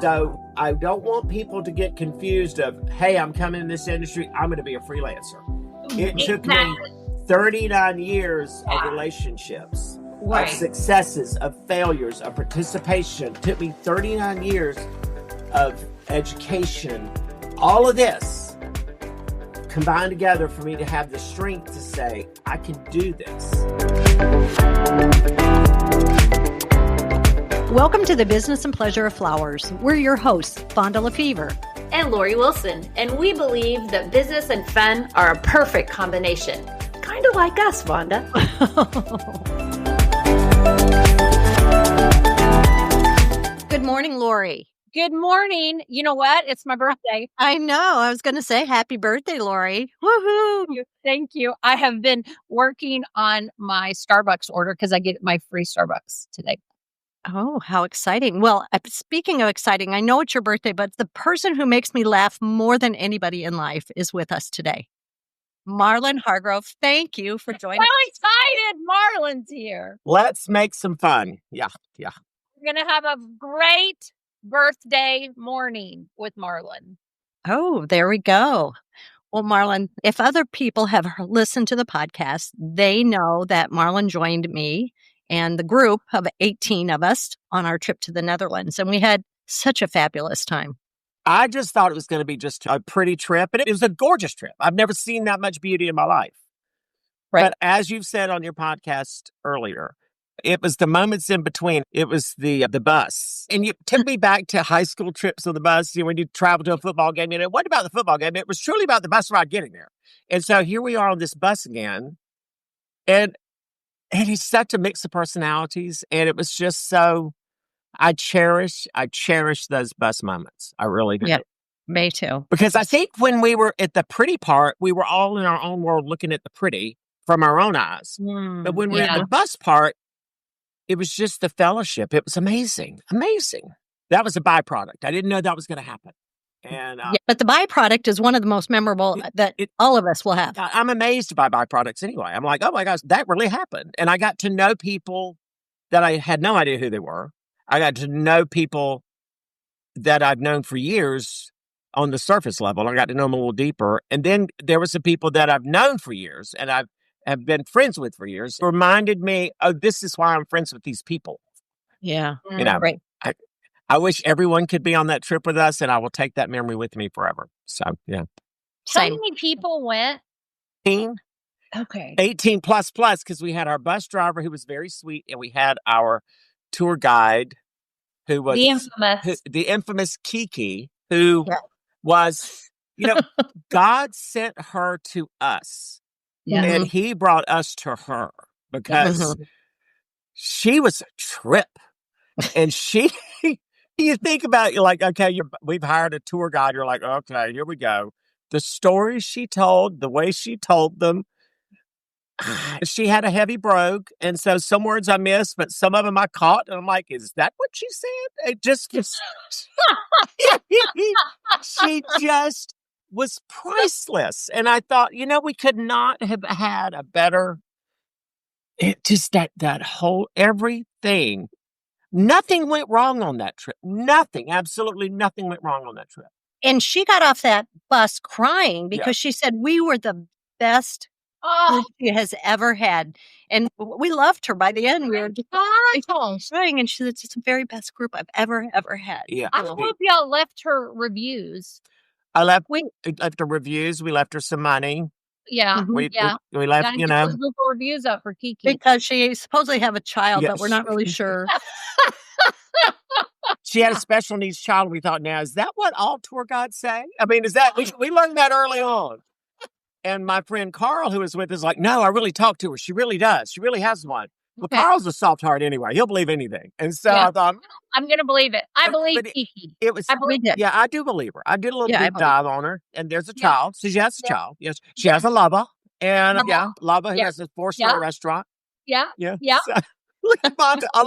So I don't want people to get confused of, hey, I'm coming in this industry, I'm going to be a freelancer. It took me 39 years of relationships, of successes, of failures, of participation. It took me 39 years of education. All of this combined together for me to have the strength to say, I can do this. Welcome to the Business and Pleasure of Flowers. We're your hosts, Vonda Lefevre and Lori Wilson, and we believe that business and fun are a perfect combination. Kind of like us, Vonda. Good morning, Lori. Good morning. You know what? It's my birthday. I know. I was going to say happy birthday, Lori. Woohoo. Thank you. I have been working on my Starbucks order because I get my free Starbucks today. Oh, how exciting. Well, speaking of exciting, I know it's your birthday, but the person who makes me laugh more than anybody in life is with us today. Marlin Hargrove, thank you for joining us. So excited. Marlin's here. Let's make some fun. Yeah. We're going to have a great birthday morning with Marlin. Oh, there we go. Well, Marlin, if other people have listened to the podcast, they know that Marlin joined me and the group of 18 of us on our trip to the Netherlands. And we had such a fabulous time. I just thought it was going to be just a pretty trip. And it was a gorgeous trip. I've never seen that much beauty in my life. Right. But as you've said on your podcast earlier, it was the moments in between. It was the bus. And you took me back to high school trips on the bus, when you travel to a football game. And it wasn't about the football game. It was truly about the bus ride getting there. And so here we are on this bus again. And he's such a mix of personalities. And it was just so, I cherish those bus moments. I really do. Yeah, me too. Because I think when we were at the pretty part, we were all in our own world looking at the pretty from our own eyes. But when we're in the bus part, it was just the fellowship. It was amazing. Amazing. That was a byproduct. I didn't know that was going to happen. And but the byproduct is one of the most memorable that all of us will have. I'm amazed by byproducts anyway. I'm like, oh my gosh, that really happened. And I got to know people that I had no idea who they were. I got to know people that I've known for years on the surface level. I got to know them a little deeper. And then there were some people that I've known for years and have been friends with for years. Reminded me, oh, this is why I'm friends with these people. Yeah. You know, right. I wish everyone could be on that trip with us, and I will take that memory with me forever. So, yeah. How many people went? 18. Okay. 18 plus, because we had our bus driver who was very sweet, and we had our tour guide who was the infamous Kiki, who was, God sent her to us. Yeah. And he brought us to her because she was a trip. And you think about it, you're like, okay, we've hired a tour guide. You're like, okay, here we go. The stories she told, the way she told them, she had a heavy brogue. And so some words I missed, but some of them I caught. And I'm like, is that what she said? It just, she just was priceless. And I thought, we could not have had a better, that whole, everything. Nothing went wrong on that trip. Nothing. Absolutely nothing went wrong on that trip. And she got off that bus crying because she said we were the best group she has ever had. And we loved her by the end. We were just crying. And she said, it's the very best group I've ever had. Yeah. I hope y'all left her reviews. We left her reviews. We left her some money. Yeah. We left, those Google reviews up for Kiki. Because she supposedly have a child, but we're not really sure. She had a special needs child. We thought, now, is that what all tour guides say? I mean, is that, we learned that early on. And my friend Carl, who was with us, like, no, I really talked to her. She really does. She really has one. Well, Carl's a soft heart anyway. He'll believe anything. And so I thought, I'm going to believe it. I believe Kiki. I believe it. Yeah, I do believe her. I did a little deep dive on her. And there's a child. So she has a child. Yes. She has a lover. And lover who has a 4-star restaurant. Yeah. Yeah. So, look at Vonda. I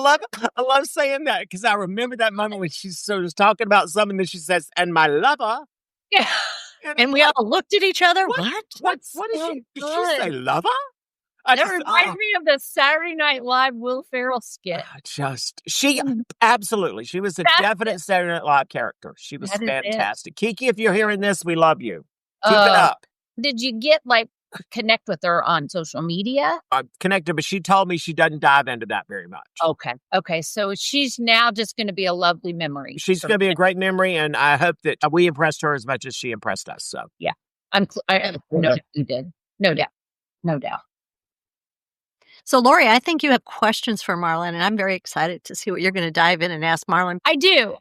love saying that because I remember that moment when she was talking about something that she says, and my lover. Yeah. And we all looked at each other. What did she say, lover? That reminds me of the Saturday Night Live Will Ferrell skit. Absolutely. She was a definite Saturday Night Live character. She was fantastic. Kiki, if you're hearing this, we love you. Keep it up. Did you get connect with her on social media? I'm connected, but she told me she doesn't dive into that very much. Okay. So she's now just going to be a lovely memory. She's going to be a great memory, and I hope that we impressed her as much as she impressed us. So yeah, I know you did. No doubt. So, Lori, I think you have questions for Marlin, and I'm very excited to see what you're going to dive in and ask Marlin. I do.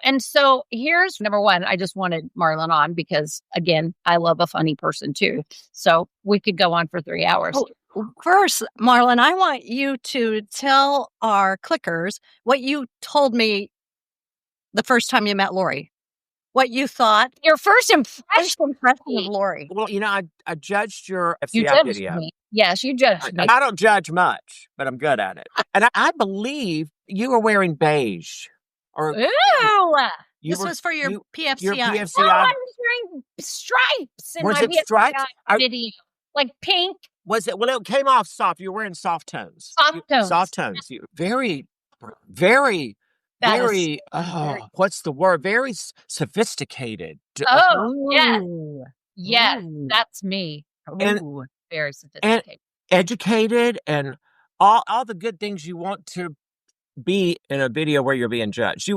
And so here's number one. I just wanted Marlin on because, again, I love a funny person too. So we could go on for 3 hours. First, Marlin, I want you to tell our clickers what you told me the first time you met Lori. What you thought. Your first impression of Lori. Well, I judged your FCI you judged video. Me. Yes, you judged me. I don't judge much, but I'm good at it. And I believe you were wearing beige. Ooh! This was for your PFCI. Your PFCI. Oh, I was wearing stripes in was my it PFCI stripes? video. Like pink. Was it? Well, it came off soft. You were wearing soft tones. Soft tones. Very, very... Very, what's the word? Very sophisticated. Yes, that's me. And very sophisticated. And educated and all the good things you want to be in a video where you're being judged.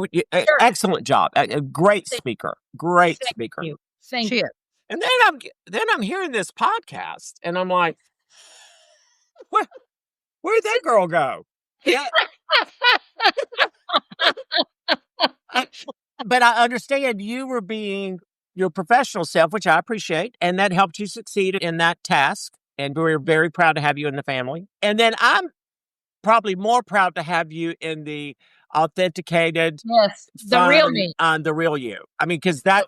Excellent job. A great speaker. Great speaker. Thank you. And then I'm hearing this podcast and I'm like, where'd that girl go? Yeah. But I understand you were being your professional self, which I appreciate, and that helped you succeed in that task. And we're very proud to have you in the family. And then I'm probably more proud to have you in the authenticated, the real me, the real you. I mean, because that's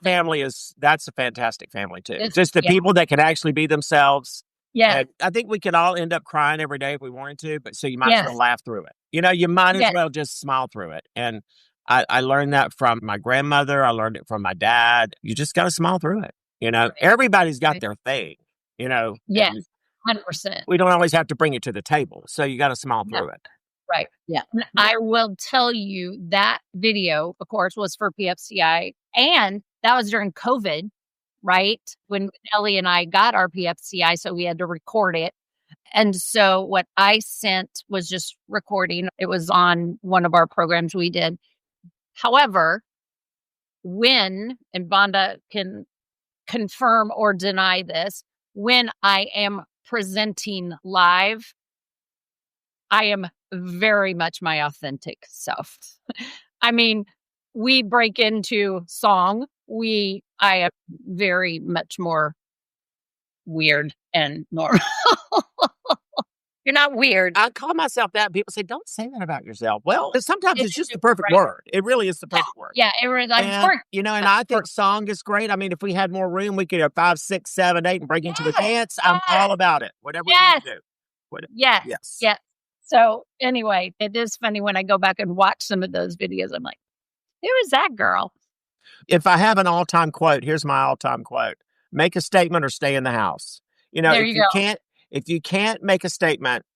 a fantastic family too. It's just the people that can actually be themselves. Yeah, and I think we could all end up crying every day if we wanted to, but so you might as well laugh through it. You might as well just smile through it. And I learned that from my grandmother. I learned it from my dad. You just got to smile through it. Everybody's got their thing, Yes, 100%. We don't always have to bring it to the table. So you got to smile through it. Right. Yeah. I will tell you that video, of course, was for PFCI. And that was during COVID, right? When Ellie and I got our PFCI. So we had to record it. And so what I sent was just recording. It was on one of our programs we did. However, and Vonda can confirm or deny this, when I am presenting live, I am very much my authentic self. I mean, we break into song. I am very much more weird and normal. You're not weird. I call myself that. People say, don't say that about yourself. Well, sometimes it's just the perfect word. It really is the perfect word. Yeah, it really works. And I think song is great. I mean, if we had more room, we could have 5, 6, 7, 8 and break into the dance. I'm all about it. Whatever we need to do. Yes. So anyway, it is funny when I go back and watch some of those videos. I'm like, who is that girl? If I have an all-time quote, here's my all-time quote. Make a statement or stay in the house. If you can't make a statement,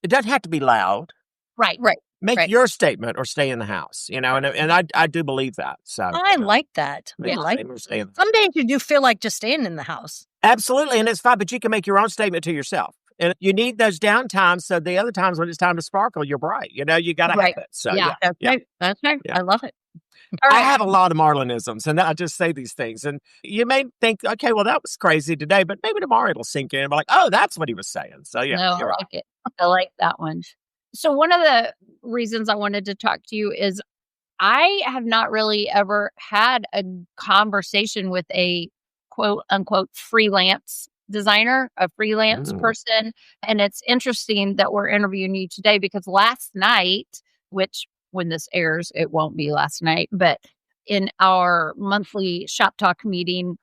it doesn't have to be loud. Right. Make your statement or stay in the house, and I do believe that. So I like that. Some days you do feel like just staying in the house. Absolutely. And it's fine, but you can make your own statement to yourself. And you need those down times. So the other times when it's time to sparkle, you're bright. You got to have it. So That's right. I love it. I have a lot of Marlinisms, and I just say these things. And you may think, okay, well, that was crazy today, but maybe tomorrow it'll sink in and be like, oh, that's what he was saying. So, I like it. I like that one. So one of the reasons I wanted to talk to you is I have not really ever had a conversation with a quote unquote freelance designer, a freelance person. And it's interesting that we're interviewing you today because last night, which when this airs, it won't be last night, but in our monthly shop talk meeting,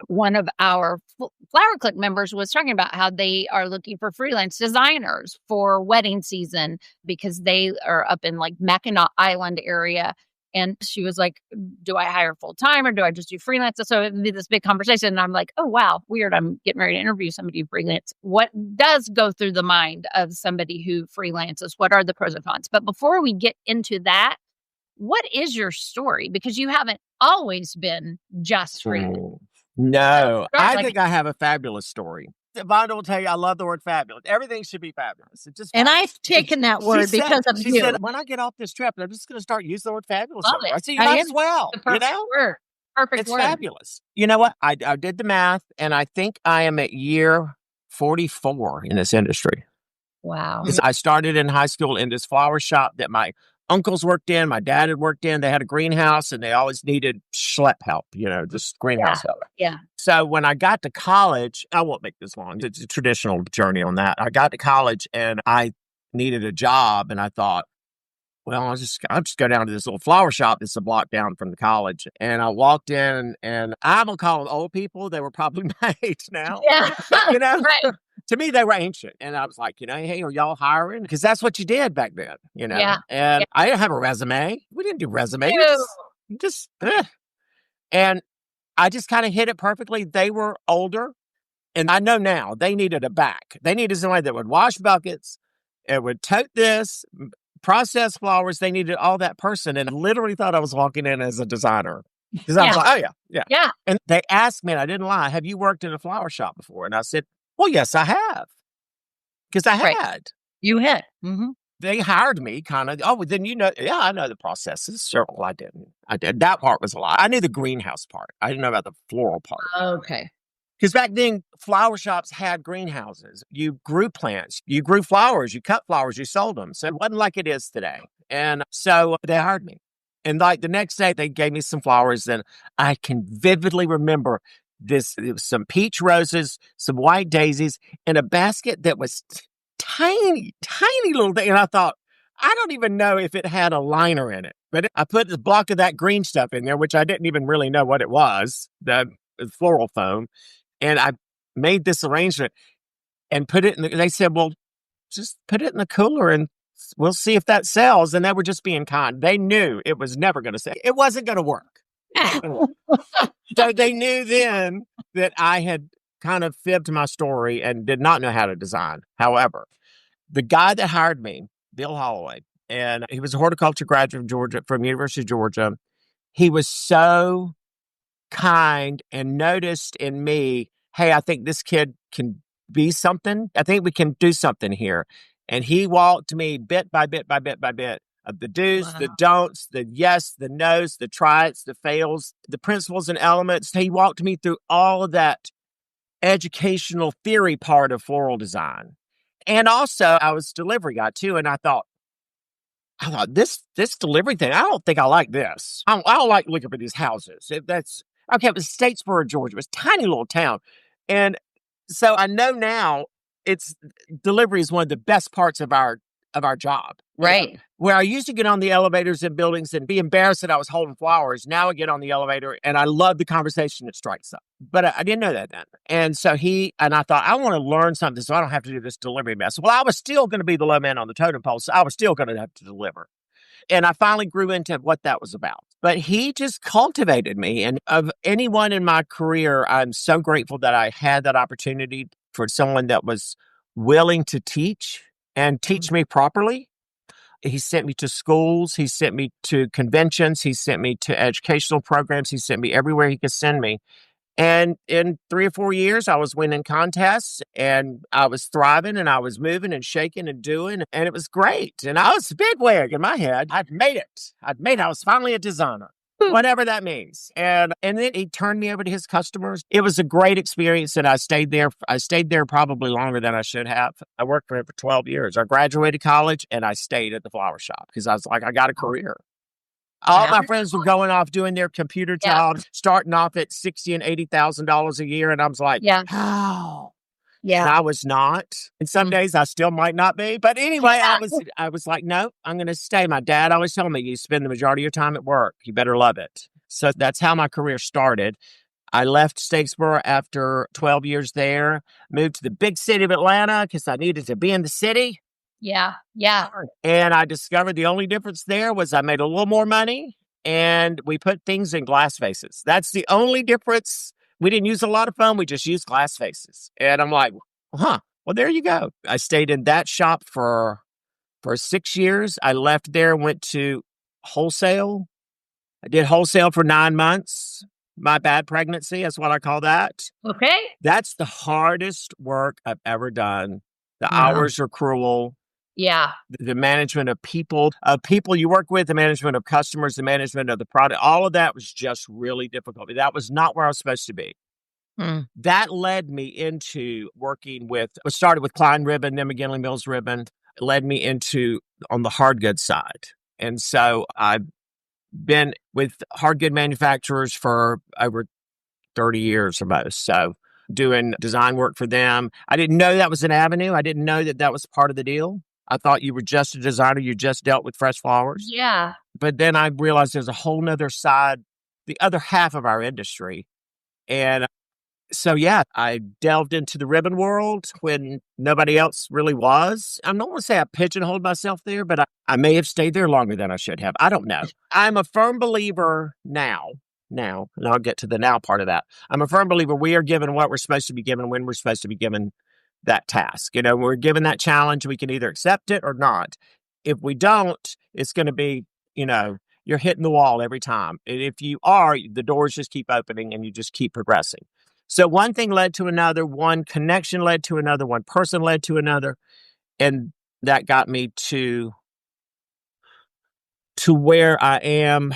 one of our Flower Click members was talking about how they are looking for freelance designers for wedding season because they are up in like Mackinac Island area. And she was like, do I hire full time or do I just do freelance? So it would be this big conversation. And I'm like, oh, wow, weird. I'm getting ready to interview somebody who freelance. What does go through the mind of somebody who freelances? What are the pros and cons? But before we get into that, what is your story? Because you haven't always been just freelance. No, I think I have a fabulous story. Vonda will tell you I love the word fabulous. Everything should be fabulous. It's just And I've taken that word because of she you. said, when I get off this trip, I'm just going to start using the word fabulous. Love it. I said, you might as well. The perfect word. Perfect it's word. fabulous. You know what? I did the math, and I think I am at year 44 in this industry. Wow. I started in high school in this flower shop that my uncles worked in, my dad had worked in. They had a greenhouse, and they always needed schlep help, just greenhouse help. Yeah. So when I got to college, I won't make this long. It's a traditional journey on that. I got to college, and I needed a job, and I thought, well, I'll just go down to this little flower shop that's a block down from the college. And I walked in, and I'm going to call them old people. They were probably my age now. Yeah. Right. To me, they were ancient. And I was like, hey, are y'all hiring? Because that's what you did back then, Yeah. And I didn't have a resume. We didn't do resumes. Just And I just kind of hit it perfectly. They were older. And I know now they needed a back. They needed somebody that would wash buckets and would tote this, process flowers. They needed all that person. And I literally thought I was walking in as a designer. Because I was like, oh, yeah. And they asked me, and I didn't lie, have you worked in a flower shop before? And I said, well, yes, I have. Because I had. You had. Mm-hmm. They hired me kind of, then I know the processes. Sure, well, I did. That part was a lie. I knew the greenhouse part. I didn't know about the floral part. Okay. Because back then, flower shops had greenhouses. You grew plants, you grew flowers, you cut flowers, you sold them. So it wasn't like it is today. And so they hired me. And like the next day, they gave me some flowers. And I can vividly remember this. It was some peach roses, some white daisies, and a basket that was tiny, tiny little thing. And I thought, I don't even know if it had a liner in it. But I put this block of that green stuff in there, which I didn't even really know what it was, the floral foam. And I made this arrangement and put it in they said, well, just put it in the cooler and we'll see if that sells. And they were just being kind. They knew it was never going to sell. It wasn't going to work. So they knew then that I had kind of fibbed my story and did not know how to design. However, the guy that hired me, Bill Holloway, and he was a horticulture graduate from University of Georgia. He was so kind and noticed in me, hey, I think this kid can be something. I think we can do something here. And he walked me bit by bit by bit by bit of the do's, the don'ts, the yes, the no's, the tries, the fails, the principles and elements. He walked me through all of that educational theory part of floral design. And also I was a delivery guy too. And I thought this delivery thing, I don't think I like this. I don't like looking for these houses. It was Statesboro, Georgia. It was a tiny little town. And so I know now delivery is one of the best parts of our job. Right. Where I used to get on the elevators in buildings and be embarrassed that I was holding flowers. Now I get on the elevator and I love the conversation that strikes up. But I didn't know that then. And so I thought, I want to learn something so I don't have to do this delivery mess. Well, I was still going to be the low man on the totem pole. So I was still going to have to deliver. And I finally grew into what that was about. But he just cultivated me. And of anyone in my career, I'm so grateful that I had that opportunity for someone that was willing to teach and teach me properly. He sent me to schools. He sent me to conventions. He sent me to educational programs. He sent me everywhere he could send me. And in 3 or 4 years, I was winning contests and I was thriving and I was moving and shaking and doing. And it was great. And I was a bigwig in my head. I'd made it. I was finally a designer, whatever that means. And then he turned me over to his customers. It was a great experience. And I stayed there. I stayed there probably longer than I should have. I worked for him for 12 years. I graduated college and I stayed at the flower shop because I was like, I got a career. All my friends were going off doing their computer jobs, starting off at $60,000 and $80,000 a year. And I was like, how? Yeah. And I was not. And some days I still might not be. But anyway, I was like, no, I'm going to stay. My dad always told me, you spend the majority of your time at work. You better love it. So that's how my career started. I left Statesboro after 12 years there, moved to the big city of Atlanta because I needed to be in the city. Yeah. And I discovered the only difference there was I made a little more money and we put things in glass vases. That's the only difference. We didn't use a lot of foam. We just used glass vases. And I'm like, well, there you go. I stayed in that shop for 6 years. I left there, went to wholesale. I did wholesale for 9 months. My bad pregnancy, that's what I call that. Okay. That's the hardest work I've ever done. The Wow. hours are cruel. Yeah. The management of people you work with, the management of customers, the management of the product, all of that was just really difficult. That was not where I was supposed to be. That led me into working with, I started with Klein Ribbon, then McGinley Mills Ribbon. It led me into on the hard goods side. And so I've been with hard good manufacturers for over 30 years or most. So doing design work for them. I didn't know that was an avenue. I didn't know that was part of the deal. I thought you were just a designer. You just dealt with fresh flowers. Yeah. But then I realized there's a whole nother side, the other half of our industry. And so, I delved into the ribbon world when nobody else really was. I don't want to say I pigeonholed myself there, but I may have stayed there longer than I should have. I don't know. I'm a firm believer now, and I'll get to the now part of that. I'm a firm believer we are given what we're supposed to be given when we're supposed to be given that task. We're given that challenge. We can either accept it or not. If we don't, it's going to be, you're hitting the wall every time. And if you are, the doors just keep opening and you just keep progressing. So one thing led to another, one connection led to another, one person led to another. And that got me to where I am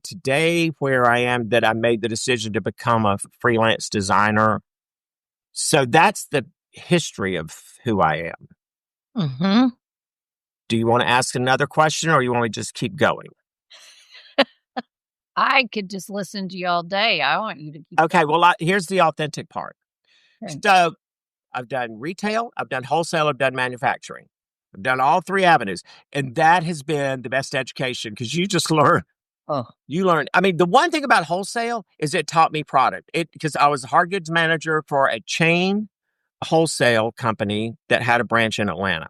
today, where I am that I made the decision to become a freelance designer. So that's the history of who I am. Mm-hmm. Do you want to ask another question or you want me to just keep going? I could just listen to you all day. I want you to keep Okay, well, here's the authentic part. Okay. So I've done retail, I've done wholesale, I've done manufacturing. I've done all three avenues. And that has been the best education because you just learn. You learn. I mean, the one thing about wholesale is it taught me product. Because I was a hard goods manager for a chain wholesale company that had a branch in Atlanta.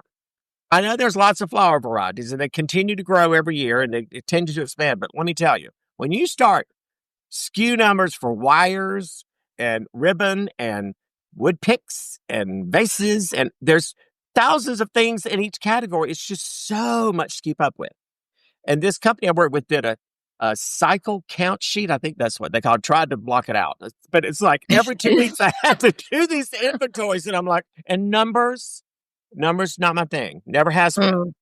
I know there's lots of flower varieties and they continue to grow every year and they tend to expand. But let me tell you, when you start SKU numbers for wires and ribbon and wood picks and vases, and there's thousands of things in each category, it's just so much to keep up with. And this company I worked with did a cycle count sheet. I think that's what they call it. Tried to block it out. But it's like every 2 weeks I had to do these inventories. And I'm like, and numbers, not my thing. Never has been.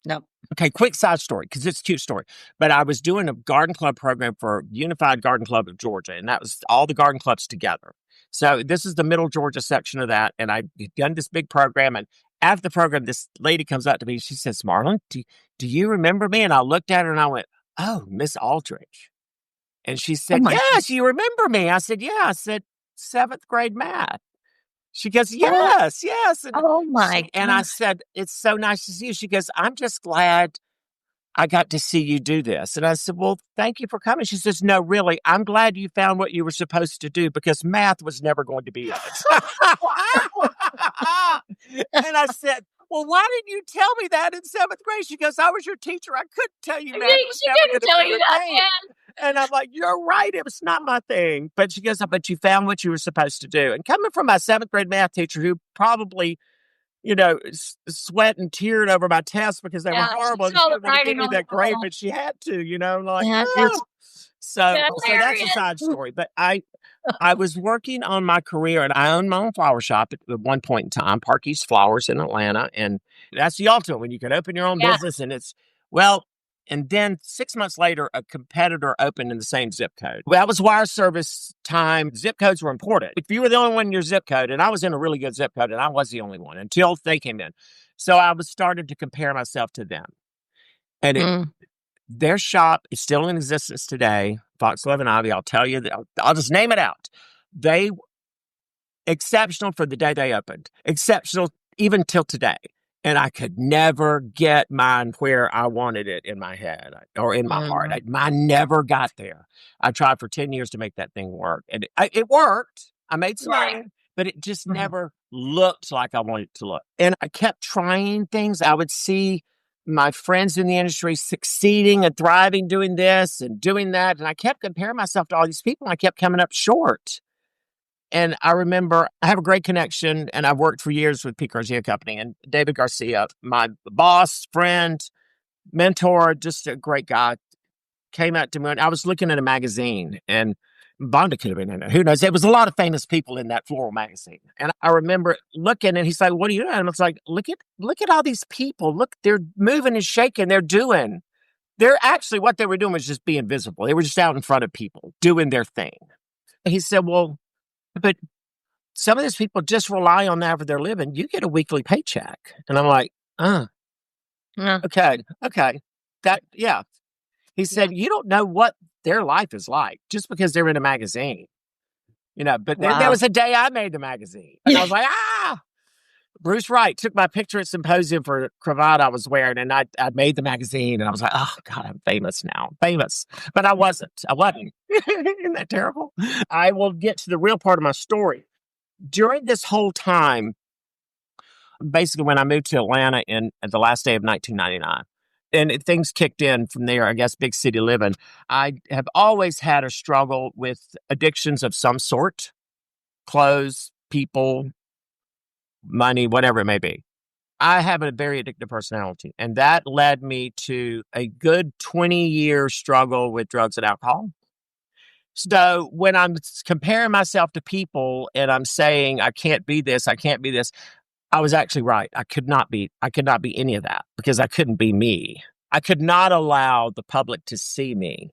No. Okay, quick side story, because it's a cute story. But I was doing a garden club program for Unified Garden Club of Georgia, and that was all the garden clubs together. So this is the middle Georgia section of that, and I'd done this big program, and after the program, this lady comes up to me, she says, Marlin, do you remember me? And I looked at her and I went, oh, Miss Aldridge. And she said, yes, you remember me. I said, yeah. I said, 7th grade math. She goes, yes. And, and I said, it's so nice to see you. She goes, I'm just glad I got to see you do this. And I said, well, thank you for coming. She says, no, really, I'm glad you found what you were supposed to do because math was never going to be it. And I said, well, why didn't you tell me that in 7th grade? She goes, I was your teacher. I couldn't tell you math was never going to be your thing. And I'm like, you're right. It was not my thing. But she goes, but you found what you were supposed to do. And coming from my 7th grade math teacher who probably, sweat and teared over my tests because they were horrible. And she didn't want to give me that grade, but she had to, So that's a side story. But I was working on my career and I owned my own flower shop at one point in time, Park East Flowers in Atlanta. And that's the ultimate when you can open your own business and and then 6 months later, a competitor opened in the same zip code. That was wire service time. Zip codes were important. If you were the only one in your zip code, and I was in a really good zip code, and I was the only one until they came in. So I was started to compare myself to them. And their shop is still in existence today, Foxglove and Ivy. I'll tell you, I'll just name it out. They exceptional for the day they opened. Exceptional even till today. And I could never get mine where I wanted it in my head or in my heart. I never got there. I tried for 10 years to make that thing work. And it worked. I made some money, but it just never looked like I wanted it to look. And I kept trying things. I would see my friends in the industry succeeding and thriving, doing this and doing that. And I kept comparing myself to all these people, and I kept coming up short. And I remember I have a great connection, and I've worked for years with Pete Garcia Company, and David Garcia, my boss, friend, mentor, just a great guy, came out to me. And I was looking at a magazine, and Vonda could have been in it. Who knows? There was a lot of famous people in that Floral magazine. And I remember looking, and he's like, "What are you doing?" And I was like, look at all these people. Look, they're moving and shaking. They're doing. They're actually, what they were doing was just being visible. They were just out in front of people doing their thing. And he said, "Well, but some of these people just rely on that for their living. You get a weekly paycheck." And I'm like, Yeah. okay. Yeah. He said, "You don't know what their life is like just because they're in a magazine." But then there Wow. was a day I made the magazine. And I was like, Bruce Wright took my picture at Symposium for a cravat I was wearing. And I made the magazine. And I was like, oh, God, I'm famous now. Famous. But I wasn't. Isn't that terrible? I will get to the real part of my story. During this whole time, basically when I moved to Atlanta at the last day of 1999, and things kicked in from there, I guess, big city living, I have always had a struggle with addictions of some sort: clothes, people, money, whatever it may be. I have a very addictive personality, and that led me to a good 20-year struggle with drugs and alcohol. So when I'm comparing myself to people and I'm saying I can't be this, I was actually right. I could not be any of that, because I couldn't be me. I could not allow the public to see me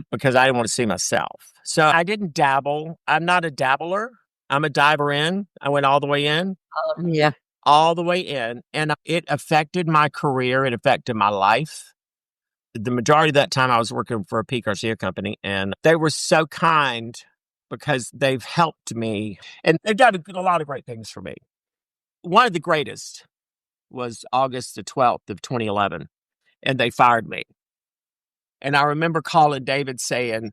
because I didn't want to see myself. So I didn't dabble. I'm not a dabbler. I'm a diver in. I went all the way in. Yeah. All the way in. And it affected my career. It affected my life. The majority of that time I was working for a Pete Garcia Company, and they were so kind because they've helped me, and they've done a lot of great things for me. One of the greatest was August the 12th of 2011, and they fired me. And I remember calling David saying,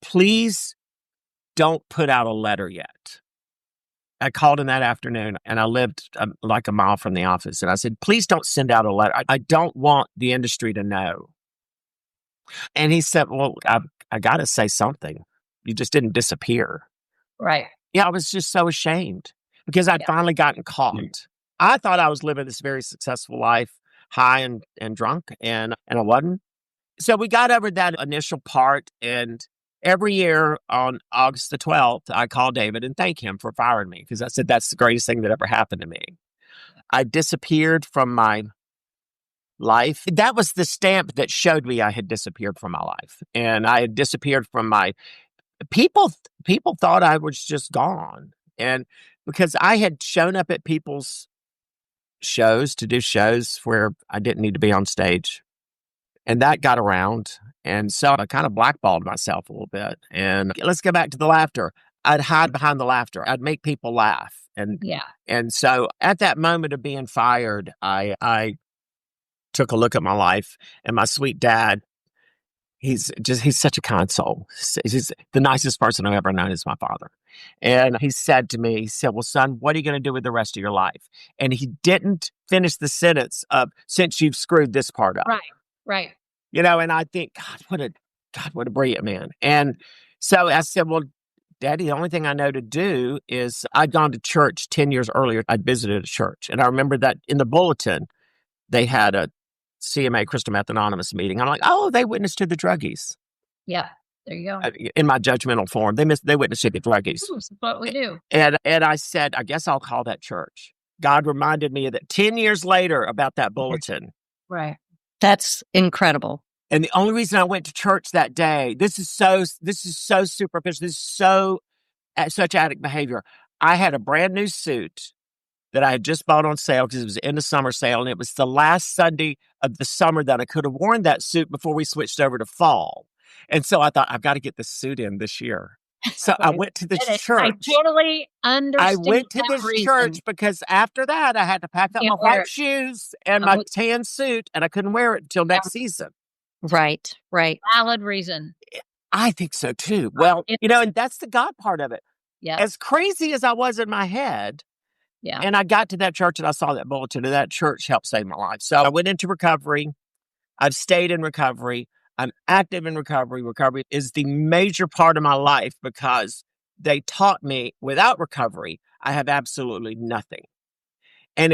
"Please don't put out a letter yet." I called him that afternoon, and I lived like a mile from the office. And I said, "Please don't send out a letter. I don't want the industry to know." And he said, "Well, I got to say something. You just didn't disappear." Right. Yeah, I was just so ashamed because I'd finally gotten caught. I thought I was living this very successful life, high and drunk, and I wasn't. So we got over that initial part, and every year on August the 12th, I call David and thank him for firing me, because I said that's the greatest thing that ever happened to me. I disappeared from my life. That was the stamp that showed me I had disappeared from my life, and I had disappeared from my people. People thought I was just gone, and because I had shown up at people's shows to do shows where I didn't need to be on stage. And that got around. And so I kind of blackballed myself a little bit. And let's go back to the laughter. I'd hide behind the laughter. I'd make people laugh. And so at that moment of being fired, I took a look at my life, and my sweet dad, he's such a kind soul. He's the nicest person I've ever known is my father. And he said to me, "Well, son, what are you going to do with the rest of your life?" And he didn't finish the sentence of, "since you've screwed this part up." Right. And I think, what a brilliant man. And so I said, "Well, Daddy, the only thing I know to do is," I'd gone to church 10 years earlier. I'd visited a church. And I remember that in the bulletin, they had a CMA, Crystal Meth Anonymous meeting. I'm like, oh, they witnessed to the druggies. Yeah. There you go. In my judgmental form, they witnessed to the druggies. That's what we do. And I said, I guess I'll call that church. God reminded me of that 10 years later about that bulletin. Right. That's incredible. And the only reason I went to church that day, this is so superficial. This is such addict behavior. I had a brand new suit that I had just bought on sale because it was in the summer sale. And it was the last Sunday of the summer that I could have worn that suit before we switched over to fall. And so I thought, I've got to get this suit in this year. So I went to this church. I totally understand. I went to this church because after that, I had to pack up my white shoes and my tan suit, and I couldn't wear it until next season. Right. Valid reason. I think so too. Well, and that's the God part of it. Yeah. As crazy as I was in my head, Yeah. And I got to that church and I saw that bulletin, and that church helped save my life. So I went into recovery. I've stayed in recovery. I'm active in recovery. Recovery is the major part of my life because they taught me without recovery, I have absolutely nothing. And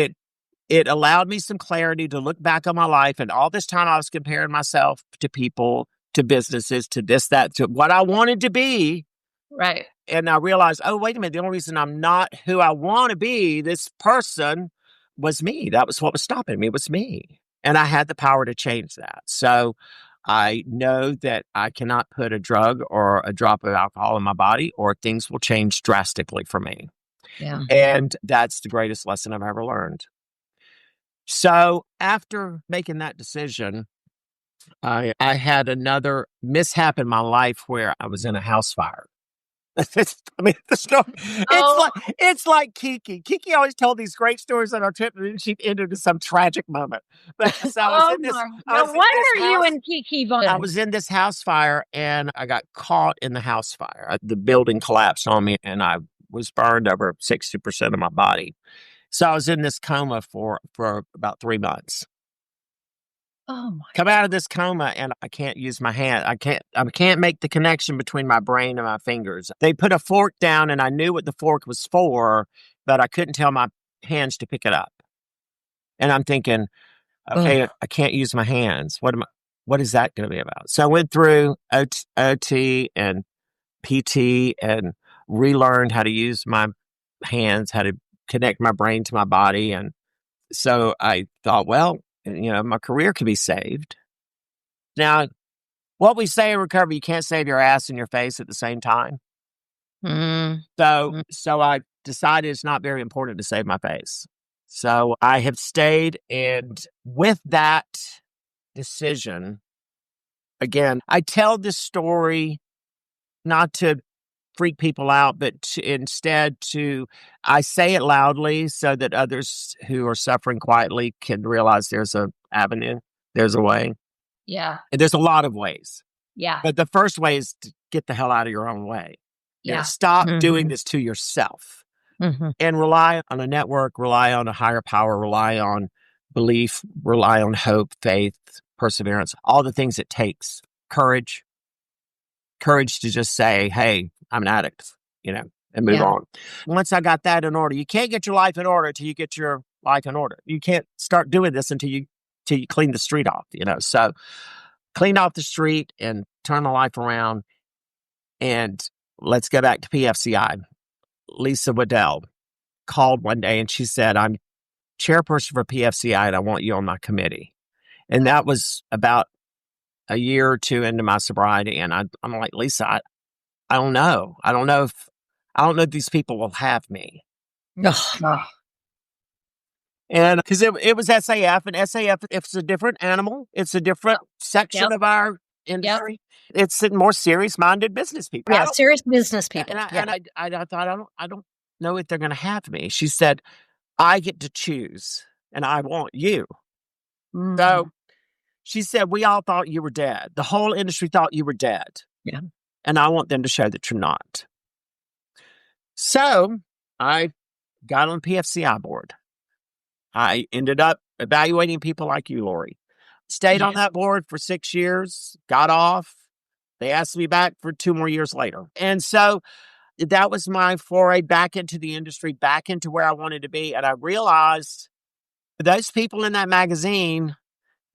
it allowed me some clarity to look back on my life. And all this time I was comparing myself to people, to businesses, to this, that, to what I wanted to be. Right. And I realized, oh, wait a minute. The only reason I'm not who I want to be, this person, was me. That was what was stopping me, was me. And I had the power to change that. So I know that I cannot put a drug or a drop of alcohol in my body, or things will change drastically for me. Yeah. And that's the greatest lesson I've ever learned. So after making that decision, I had another mishap in my life where I was in a house fire. The story, it's like Kiki. Kiki always told these great stories on our trip, and then she'd end into some tragic moment. But so I was in this. No wonder you and Kiki Vonda. I was in this house fire, and I got caught in the house fire. The building collapsed on me, and I was burned over 60% of my body. So I was in this coma for about 3 months. Oh my! Come out of this coma and I can't use my hand. I can't make the connection between my brain and my fingers. They put a fork down and I knew what the fork was for, but I couldn't tell my hands to pick it up. And I'm thinking, okay, I can't use my hands. What is that going to be about? So I went through OT and PT and relearned how to use my hands, how to connect my brain to my body. And so I thought, well, my career could be saved. Now, what we say in recovery, you can't save your ass and your face at the same time. So I decided it's not very important to save my face. So I have stayed, and with that decision, again, I tell this story not to freak people out, but instead I say it loudly so that others who are suffering quietly can realize there's an avenue, there's a way. Yeah. And there's a lot of ways. Yeah. But the first way is to get the hell out of your own way. Yeah. Stop doing this to yourself and rely on a network, rely on a higher power, rely on belief, rely on hope, faith, perseverance, all the things it takes. Courage to just say, hey, I'm an addict, and move on. Once I got that in order, you can't get your life in order until you get your life in order. You can't start doing this until you clean the street off, So clean off the street and turn the life around. And let's go back to PFCI. Lisa Waddell called one day and she said, I'm chairperson for PFCI and I want you on my committee. And that was about a year or two into my sobriety. And I'm like, Lisa, I don't know. I don't know if these people will have me. And because it was SAF, and SAF, it's a different animal. It's a different section of our industry. It's more serious-minded business people. Yeah, serious business people. And I thought, I don't know if they're going to have me. She said, I get to choose, and I want you. So she said, we all thought you were dead. The whole industry thought you were dead. Yeah. And I want them to show that you're not. So I got on the PFCI board. I ended up evaluating people like you, Lori. Stayed on that board for 6 years, got off. They asked me back for 2 more years later. And so that was my foray back into the industry, back into where I wanted to be. And I realized those people in that magazine,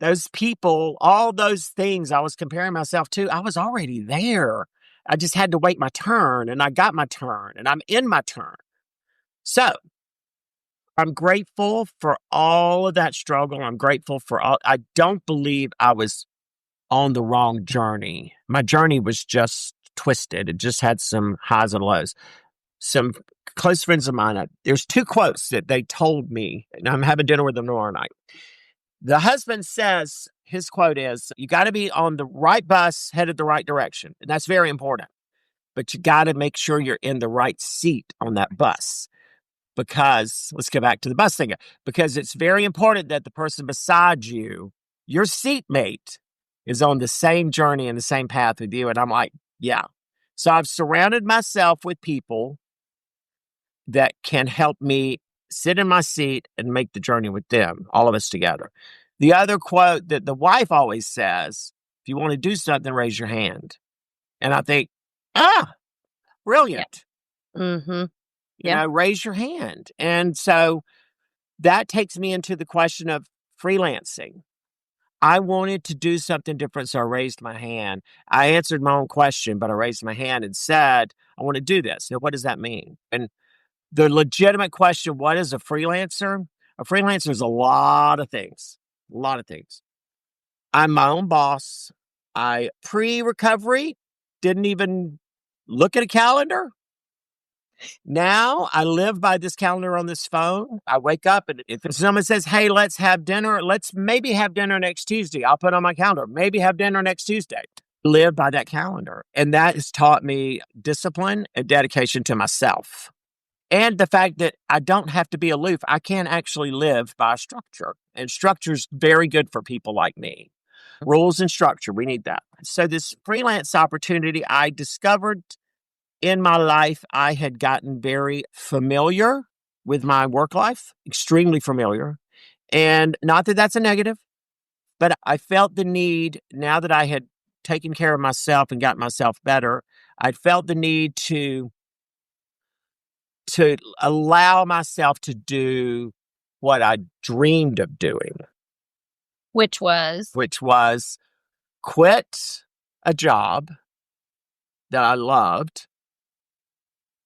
those people, all those things I was comparing myself to, I was already there. I just had to wait my turn, and I got my turn, and I'm in my turn. So I'm grateful for all of that struggle. I'm grateful for I don't believe I was on the wrong journey. My journey was just twisted. It just had some highs and lows. Some close friends of mine, there's 2 quotes that they told me, and I'm having dinner with them tomorrow night. The husband says, his quote is, you got to be on the right bus, headed the right direction. And that's very important. But you got to make sure you're in the right seat on that bus. Because, let's go back to the bus thing, because it's very important that the person beside you, your seatmate, is on the same journey and the same path with you. And I'm like, yeah. So I've surrounded myself with people that can help me sit in my seat and make the journey with them, all of us together. The other quote that the wife always says, if you want to do something, raise your hand. And I think, brilliant. Mm-hmm. You know, raise your hand. And so that takes me into the question of freelancing. I wanted to do something different, so I raised my hand. I answered my own question, but I raised my hand and said, I want to do this. Now, what does that mean? And the legitimate question, what is a freelancer? A freelancer is a lot of things. A lot of things. I'm my own boss. I pre-recovery didn't even look at a calendar. Now I live by this calendar on this phone. I wake up and if someone says, hey, let's have dinner, let's maybe have dinner next Tuesday. I'll put on my calendar, maybe have dinner next Tuesday. Live by that calendar. And that has taught me discipline and dedication to myself. And the fact that I don't have to be aloof. I can actually live by structure. And structure is very good for people like me. Rules and structure, we need that. So this freelance opportunity I discovered in my life, I had gotten very familiar with my work life, extremely familiar. And not that that's a negative, but I felt the need, now that I had taken care of myself and got myself better, I felt the need to allow myself to do what I dreamed of doing. Which was quit a job that I loved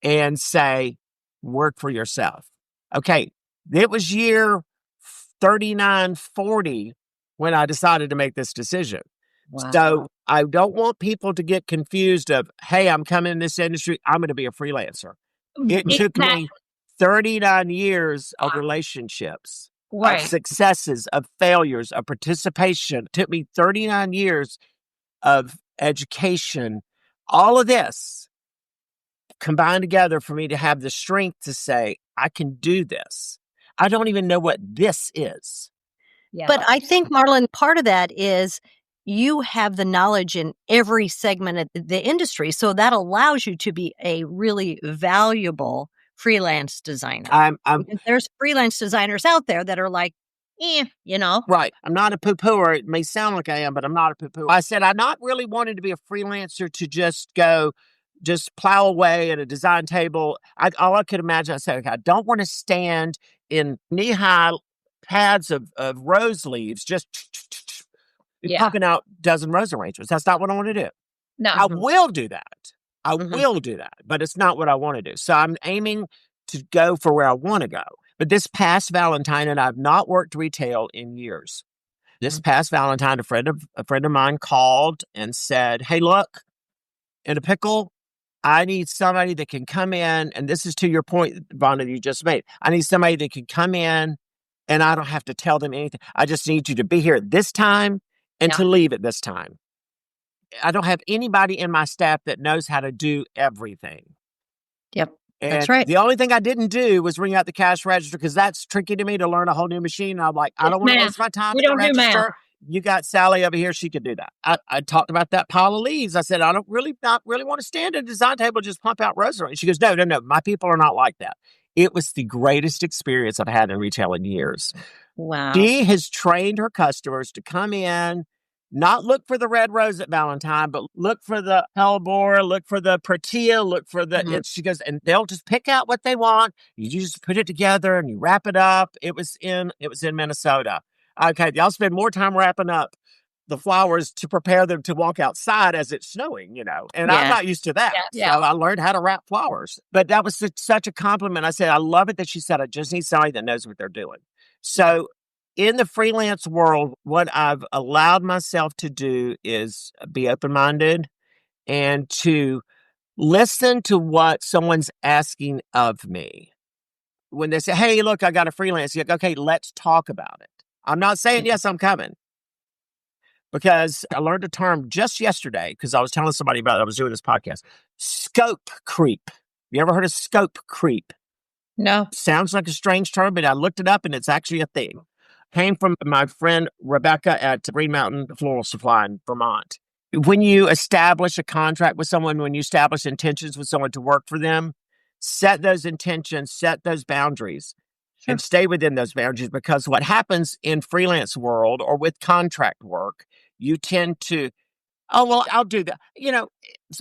and say, work for yourself. Okay, it was year 39, 40 when I decided to make this decision. Wow. So I don't want people to get confused of, hey, I'm coming in this industry, I'm going to be a freelancer. It took me 39 years of relationships, of successes, of failures, of participation. It took me 39 years of education, all of this combined together for me to have the strength to say, I can do this. I don't even know what this is. Yeah. But I think, Marlin, part of that is you have the knowledge in every segment of the industry. So that allows you to be a really valuable freelance designer. There's freelance designers out there that are like, you know. Right. I'm not a poo-pooer. It may sound like I am, but I'm not a poo-pooer. I said I'm not really wanting to be a freelancer to just plow away at a design table. All I could imagine, I said, okay, I don't want to stand in knee-high pads of rose leaves, just popping out dozen rose arrangements. That's not what I want to do. No. I will do that. I will do that, but it's not what I want to do. So I'm aiming to go for where I want to go. But this past Valentine, and I've not worked retail in years. This past Valentine, a friend of mine called and said, hey, look, in a pickle, I need somebody that can come in, and this is to your point, Vonda, you just made. I need somebody that can come in, and I don't have to tell them anything. I just need you to be here at this time and to leave at this time. I don't have anybody in my staff that knows how to do everything. Yep, and that's right. The only thing I didn't do was ring out the cash register because that's tricky to me to learn a whole new machine. And I'm like, I don't want to waste my time at the register. You got Sally over here. She could do that. I talked about that pile of leaves. I said, I don't not really want to stand at a design table and just pump out rosary. And she goes, no. My people are not like that. It was the greatest experience I've had in retail in years. Wow. She has trained her customers to come in, not look for the red rose at Valentine, but look for the hellebore, look for the protea, look for the, she goes, and they'll just pick out what they want. You just put it together and you wrap it up. It was in Minnesota. Okay, y'all spend more time wrapping up the flowers to prepare them to walk outside as it's snowing, and I'm not used to that. So I learned how to wrap flowers. But that was such a compliment. I said, I love it that she said, I just need somebody that knows what they're doing. So in the freelance world, what I've allowed myself to do is be open-minded and to listen to what someone's asking of me. When they say, hey, look, I got a freelance, you're like, okay, let's talk about it. I'm not saying, yes, I'm coming. Because I learned a term just yesterday because I was telling somebody about it. I was doing this podcast. Scope creep. You ever heard of scope creep? No. Sounds like a strange term, but I looked it up and it's actually a thing. Came from my friend Rebecca at Green Mountain Floral Supply in Vermont. When you establish a contract with someone, when you establish intentions with someone to work for them, set those intentions, set those boundaries. and stay within those boundaries, because what happens in freelance world or with contract work, you tend to, oh, well, I'll do that.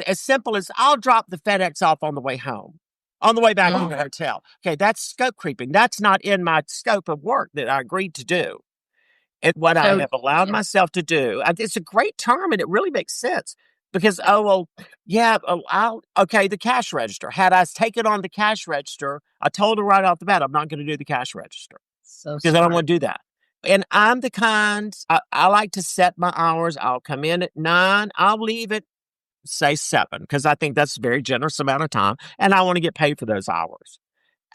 As simple as I'll drop the FedEx off on the way home, on the way back to the hotel. Okay, that's scope creeping. That's not in my scope of work that I agreed to do. And what I have allowed myself to do, it's a great term and it really makes sense because, the cash register. Had I taken on the cash register, I told her right off the bat, I'm not going to do the cash register because I don't want to do that. And I'm the kind, I like to set my hours. I'll come in at 9. I'll leave at, say, 7, because I think that's a very generous amount of time. And I want to get paid for those hours.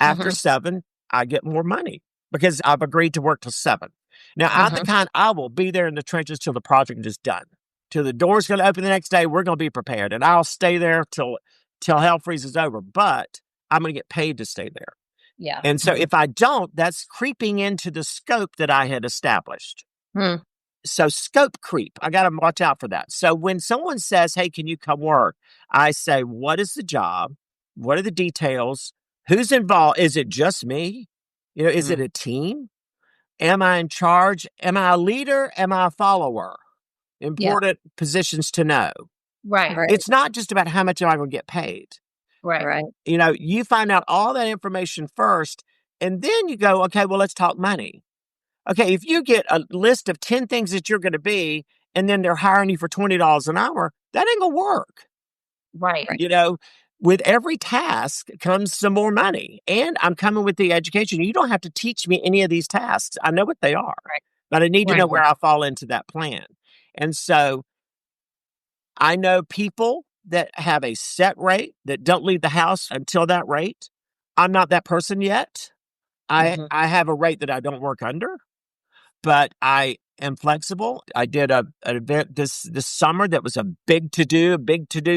After 7, I get more money because I've agreed to work till 7. Now, I'm the kind, I will be there in the trenches till the project is done. Till the door's going to open the next day, we're going to be prepared. And I'll stay there till hell freezes over. But I'm going to get paid to stay there. Yeah. And so if I don't, that's creeping into the scope that I had established. So scope creep, I got to watch out for that. So when someone says, hey, can you come work? I say, what is the job? What are the details? Who's involved? Is it just me? Is it a team? Am I in charge? Am I a leader? Am I a follower? Important positions to know. Right. It's not just about how much am I going to get paid. Right. You find out all that information first, and then you go, okay, well, let's talk money. Okay, if you get a list of 10 things that you're going to be, and then they're hiring you for $20 an hour, that ain't going to work. Right. With every task comes some more money. And I'm coming with the education. You don't have to teach me any of these tasks. I know what they are. Right. But I need to know where I fall into that plan. And so I know people that have a set rate that don't leave the house until that rate. I'm not that person yet. I have a rate that I don't work under, but I am flexible. I did an event this summer that was a big to do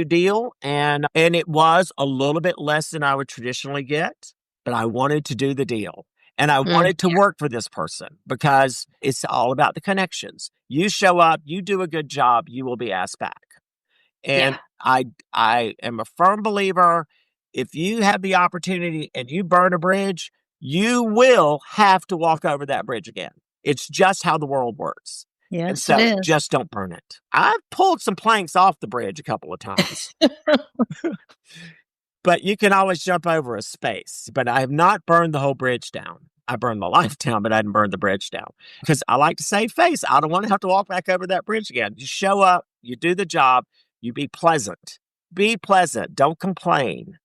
deal. And it was a little bit less than I would traditionally get, but I wanted to do the deal. And I wanted to work for this person because it's all about the connections. You show up, you do a good job, you will be asked back. And I am a firm believer, if you have the opportunity and you burn a bridge, you will have to walk over that bridge again. It's just how the world works. Yes, and so it is. just don't burn it. I've pulled some planks off the bridge a couple of times. But you can always jump over a space. But I have not burned the whole bridge down. I burned my life down, but I didn't burn the bridge down. Because I like to save face. I don't want to have to walk back over that bridge again. You show up, you do the job, you be pleasant. Be pleasant. Don't complain.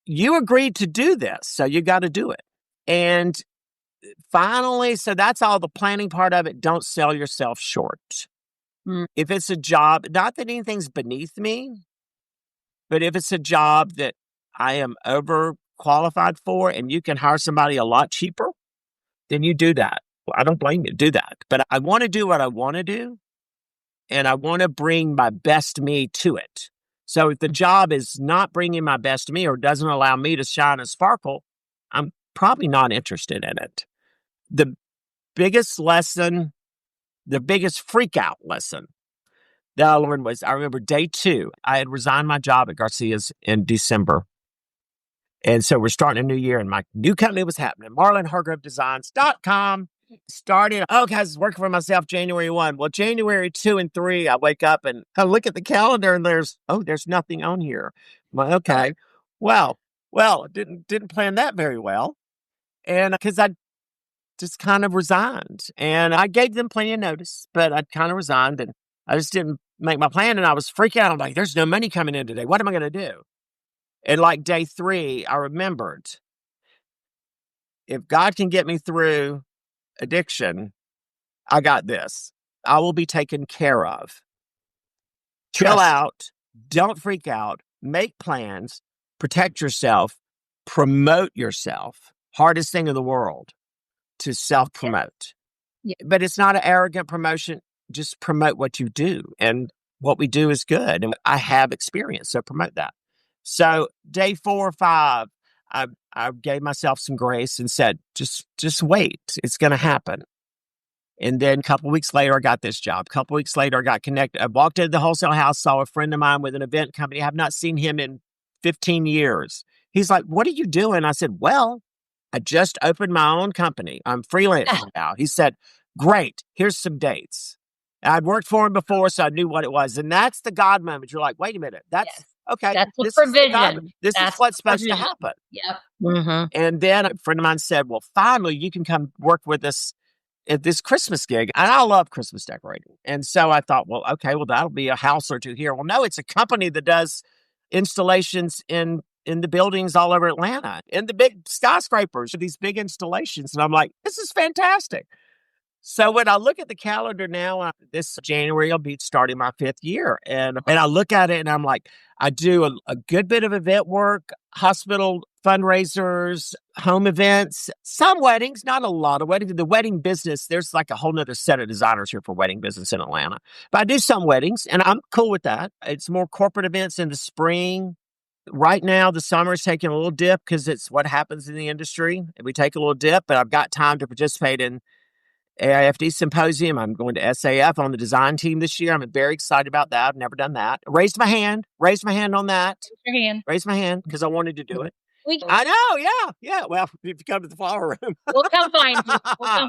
You agreed to do this, so you got to do it. And finally, so that's all the planning part of it. Don't sell yourself short. If it's a job, not that anything's beneath me, but if it's a job that I am overqualified for and you can hire somebody a lot cheaper, then you do that. Well, I don't blame you. Do that. But I want to do what I want to do, and I want to bring my best me to it. So if the job is not bringing my best me or doesn't allow me to shine and sparkle, I'm probably not interested in it. The biggest lesson, the biggest freak out lesson that I learned was, I remember day 2, I had resigned my job at Garcia's in December. And so we're starting a new year and my new company was happening. MarlinHargroveDesigns.com started. Okay, I was working for myself January 1. Well, January 2 and 3, I wake up and I look at the calendar and there's nothing on here. I'm like, okay, well, didn't plan that very well. And because I just kind of resigned and I gave them plenty of notice, but I kind of resigned and I just didn't make my plan and I was freaking out. I'm like, there's no money coming in today. What am I going to do? And like day 3, I remembered, if God can get me through addiction, I got this. I will be taken care of. Chill out. Don't freak out. Make plans. Protect yourself. Promote yourself. Hardest thing in the world to self-promote. Yeah. But it's not an arrogant promotion. Just promote what you do. And what we do is good. And I have experience, so promote that. So day 4 or 5, I gave myself some grace and said, just wait. It's going to happen. And then a couple of weeks later, I got this job. A couple of weeks later, I got connected. I walked into the wholesale house, saw a friend of mine with an event company. I have not seen him in 15 years. He's like, what are you doing? I said, well, I just opened my own company. I'm freelancing now. He said, great, here's some dates. And I'd worked for him before, so I knew what it was. And that's the God moment. You're like, wait a minute, that's okay. That's the This is the God. provision. This is That's what's the supposed to provision. happen. Yep. Mm-hmm. And then a friend of mine said, well, finally, you can come work with us at this Christmas gig. And I love Christmas decorating. And so I thought, well, okay, well, that'll be a house or two here. Well, no, it's a company that does installations in the buildings all over Atlanta, in the big skyscrapers, these big installations. And I'm like, this is fantastic. So when I look at the calendar now, this January I'll be starting my 5th year. And I look at it and I'm like, I do a good bit of event work, hospital fundraisers, home events, some weddings, not a lot of weddings. The wedding business, there's like a whole nother set of designers here for wedding business in Atlanta. But I do some weddings and I'm cool with that. It's more corporate events in the spring. Right now, the summer is taking a little dip because it's what happens in the industry. We take a little dip, but I've got time to participate in AIFD Symposium. I'm going to SAF on the design team this year. I'm very excited about that. I've never done that. Raised my hand on that. Raised my hand because I wanted to do it. I know, yeah. Well, if you come to the flower room. We'll come find you.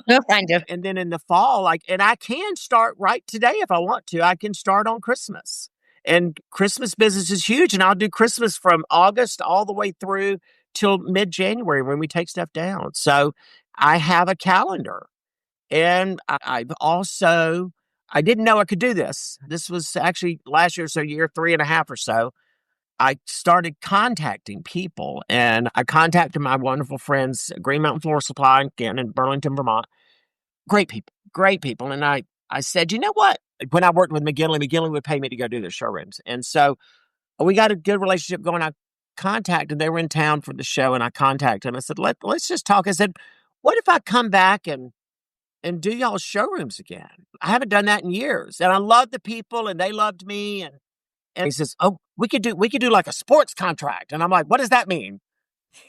We'll find you. And then in the fall, and I can start right today if I want to. I can start on Christmas. And Christmas business is huge. And I'll do Christmas from August all the way through till mid-January when we take stuff down. So I have a calendar. And I've also, I didn't know I could do this. This was actually last year, so year 3.5 or so. I started contacting people, and I contacted my wonderful friends, Green Mountain Floral Supply again in Burlington, Vermont. Great people. And I said, you know what? When I worked with McGinley would pay me to go do their showrooms. And so we got a good relationship going. I contacted, they were in town for the show, and I contacted them. I said, let's just talk. I said, what if I come back and do y'all's showrooms again? I haven't done that in years. And I loved the people and they loved me. And he says, oh, we could do like a sports contract. And I'm like, what does that mean?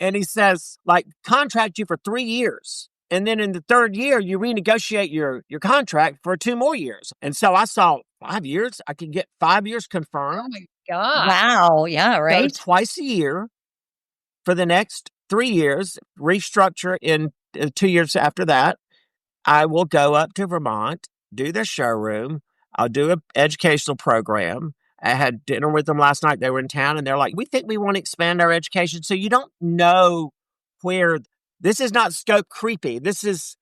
And he says, like, contract you for 3 years. And then in the 3rd year, you renegotiate your contract for 2 more years. And so I saw 5 years. I could get 5 years confirmed. Oh my God. Wow. Yeah. Right. So twice a year for the next 3 years, restructure in 2 years after that. I will go up to Vermont, do their showroom. I'll do an educational program. I had dinner with them last night. They were in town and they're like, we think we want to expand our education. So you don't know where, this is not scope creepy. This is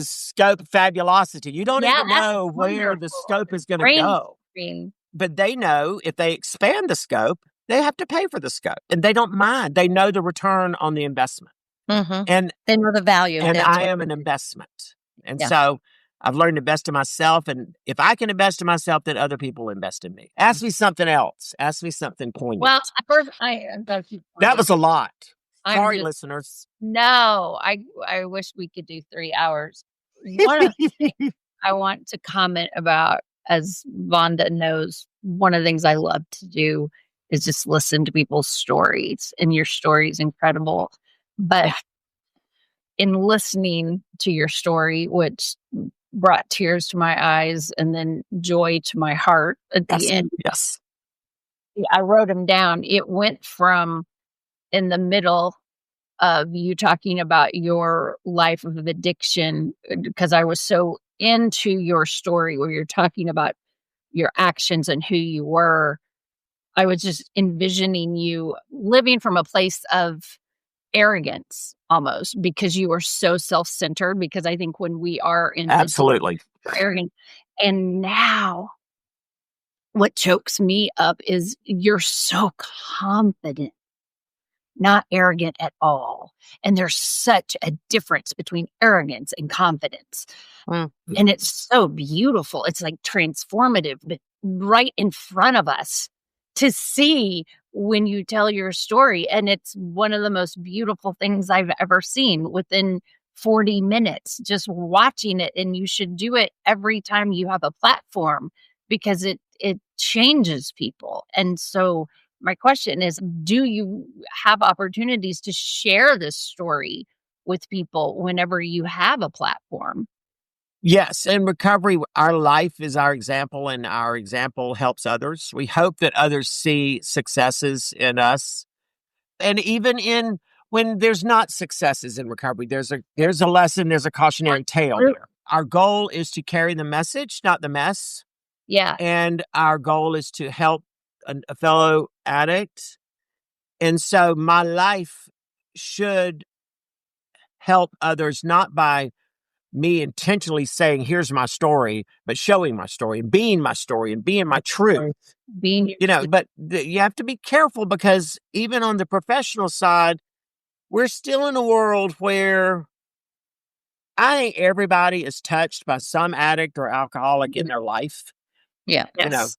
scope fabulosity. You don't even know where the scope is going to go. But they know if they expand the scope, they have to pay for the scope and they don't mind. They know the return on the investment. Mm-hmm. And they know the value. And I am an investment. And so I've learned to invest in myself. And if I can invest in myself, then other people invest in me. Ask me something else. Ask me something poignant. Well, first, that was a lot. Sorry, listeners. No, I wish we could do 3 hours. I want to comment about, as Vonda knows, one of the things I love to do is just listen to people's stories. And your story is incredible. But in listening to your story, which brought tears to my eyes and then joy to my heart at the end. Yes. I wrote them down. It went from in the middle of you talking about your life of addiction, because I was so into your story where you're talking about your actions and who you were. I was just envisioning you living from a place of arrogance almost, because you are so self-centered, because I think when we are in absolutely arrogant, and now what chokes me up is you're so confident, not arrogant at all. And there's such a difference between arrogance and confidence. And it's so beautiful. It's like transformative, but right in front of us to see when you tell your story. And it's one of the most beautiful things I've ever seen within 40 minutes, just watching it. And you should do it every time you have a platform, because it changes people. And so my question is, do you have opportunities to share this story with people whenever you have a platform? Yes. In recovery, our life is our example, and our example helps others. We hope that others see successes in us. And even in when there's not successes in recovery, there's a lesson, there's a cautionary tale there. Our goal is to carry the message, not the mess. Yeah. And our goal is to help a fellow addict. And so my life should help others, not by me intentionally saying, here's my story, but showing my story and being my truth. Being But you have to be careful, because even on the professional side, we're still in a world where I think everybody is touched by some addict or alcoholic in their life. Yeah. Yes.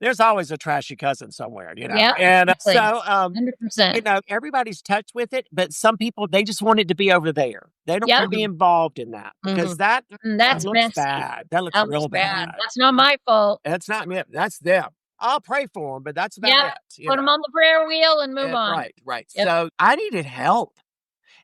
There's always a trashy cousin somewhere, Yeah, And exactly. so, 100%. everybody's touched with it, but some people, they just want it to be over there. They don't want to be involved in that, because that That's looks messy. bad. That looks real bad. That's not my fault. That's not me. That's them. I'll pray for them, but that's about Yeah, it. put them on the prayer wheel and move on. Right. Yep. So I needed help.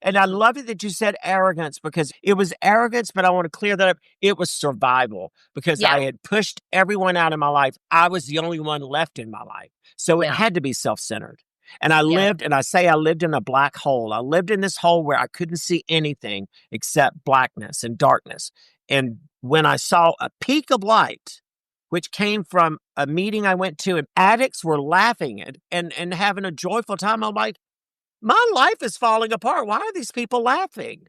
And I love it that you said arrogance, because it was arrogance, but I want to clear that up. It was survival, because I had pushed everyone out of my life. I was the only one left in my life. So it had to be self-centered. And I lived, and I lived in a black hole. I lived in this hole where I couldn't see anything except blackness and darkness. And when I saw a peak of light, which came from a meeting I went to, and addicts were laughing and having a joyful time, I'm like, my life is falling apart. Why are these people laughing?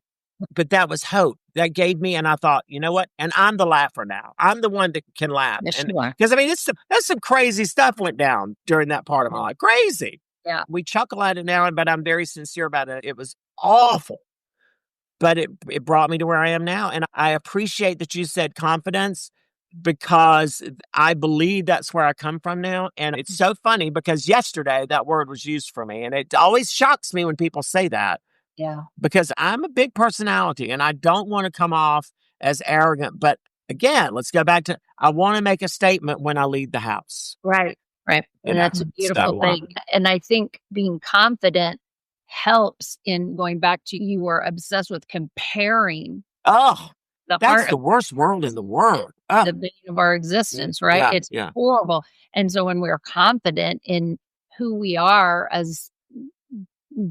But that was hope that gave me. And I thought, you know what? And I'm the laugher now. I'm the one that can laugh. Yes, you are. Because that's some crazy stuff went down during that part of my life. Crazy. Yeah. We chuckle at it now, but I'm very sincere about it. It was awful. But it brought me to where I am now. And I appreciate that you said confidence, because I believe that's where I come from now. And it's so funny, because yesterday that word was used for me. And it always shocks me when people say that. Yeah. Because I'm a big personality and I don't want to come off as arrogant. But again, let's go back to, I want to make a statement when I leave the house. Right. And that's a beautiful thing. And I think being confident helps in going back to, you were obsessed with comparing. Oh, that's heart the worst world in the world. The bane of our existence, right? Yeah, it's horrible. And so when we're confident in who we are as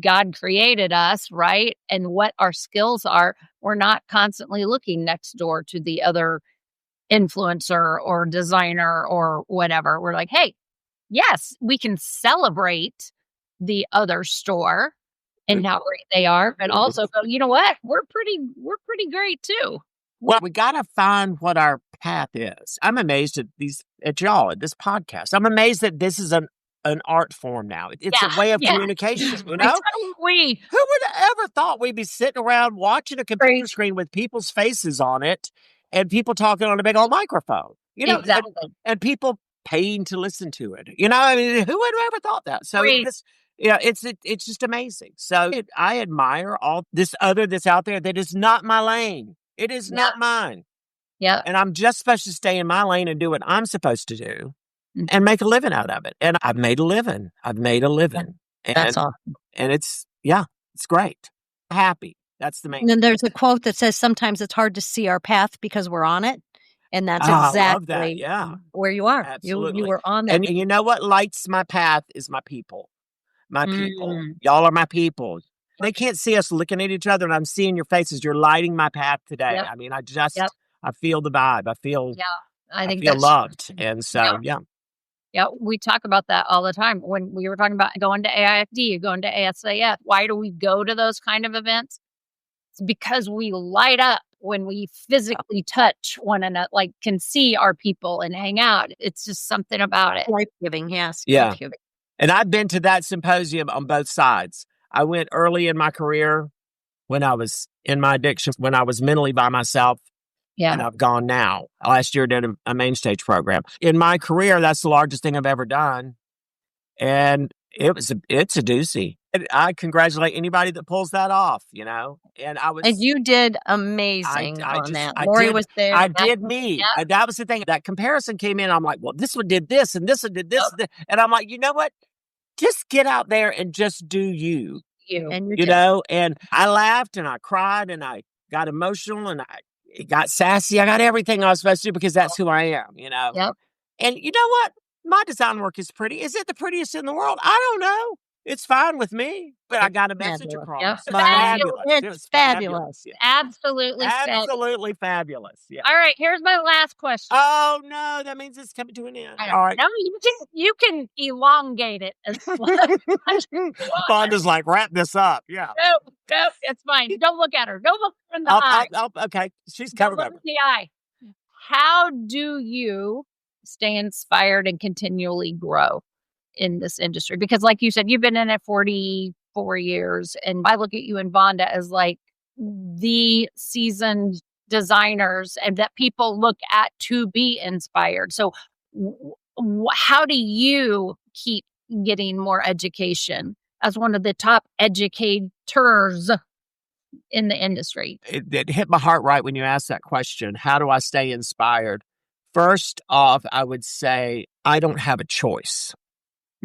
God created us, right? And what our skills are, we're not constantly looking next door to the other influencer or designer or whatever. We're like, hey, yes, we can celebrate the other store and how great they are, but also go, you know what? We're pretty great too. Well, we got to find what our path is. I'm amazed at y'all, at this podcast. I'm amazed that this is an art form now. It's a way of communication, you know? Who would have ever thought we'd be sitting around watching a computer screen with people's faces on it and people talking on a big old microphone, you know? Exactly. And people paying to listen to it. You know, I mean, who would have ever thought that? So it's just amazing. So I admire all this other that's out there that is not my lane. It is not mine. Yeah. And I'm just supposed to stay in my lane and do what I'm supposed to do and make a living out of it. And I've made a living. And, that's awesome. And it's great. Happy. That's the main. And then there's a quote that says, sometimes it's hard to see our path because we're on it. And that's exactly where you are. Absolutely. You were on that. And you know what lights my path is my people. My people. Y'all are my people. They can't see us looking at each other, and I'm seeing your faces. You're lighting my path today. I mean, I feel the vibe. I feel loved. And so, Yeah, we talk about that all the time. When we were talking about going to AIFD, going to ASAF, why do we go to those kind of events? It's because we light up when we physically touch one another, like can see our people and hang out. It's just something about it. Life-giving, yes. Yeah. Life-giving. And I've been to that symposium on both sides. I went early in my career when I was in my addiction, when I was mentally by myself. Yeah. And I've gone now. Last year, I did a main stage program. In my career, that's the largest thing I've ever done. And it's a doozy. And I congratulate anybody that pulls that off, you know. And you did amazing on that. Lori was there. I did me. And that was the thing. That comparison came in. I'm like, well, this one did this and this one did this. And I'm like, you know what? Just get out there and just do you. And you know, and I laughed and I cried and I got emotional and I got sassy. I got everything I was supposed to do because that's who I am, you know. Yep. And you know what? My design work is pretty. Is it the prettiest in the world? I don't know. It's fine with me, but I got a message Fabulous. across. Yep. It's fabulous. It It's was fabulous. Yeah. Absolutely fabulous. Absolutely fabulous. Yeah. All right, here's my last question. Oh no, that means it's coming to an end. I All right. No, you can elongate it as much as you want. Vonda's like, wrap this up. Yeah. No, it's fine. Don't look at her. Don't look her in the eye. Okay. She's Don't covered look over. in the eye. How do you stay inspired and continually grow in this industry? Because like you said, you've been in it 44 years, and I look at you and Vonda as like the seasoned designers and that people look at to be inspired. So how do you keep getting more education as one of the top educators in the industry? It hit my heart right when you asked that question. How do I stay inspired? First off, I would say I don't have a choice.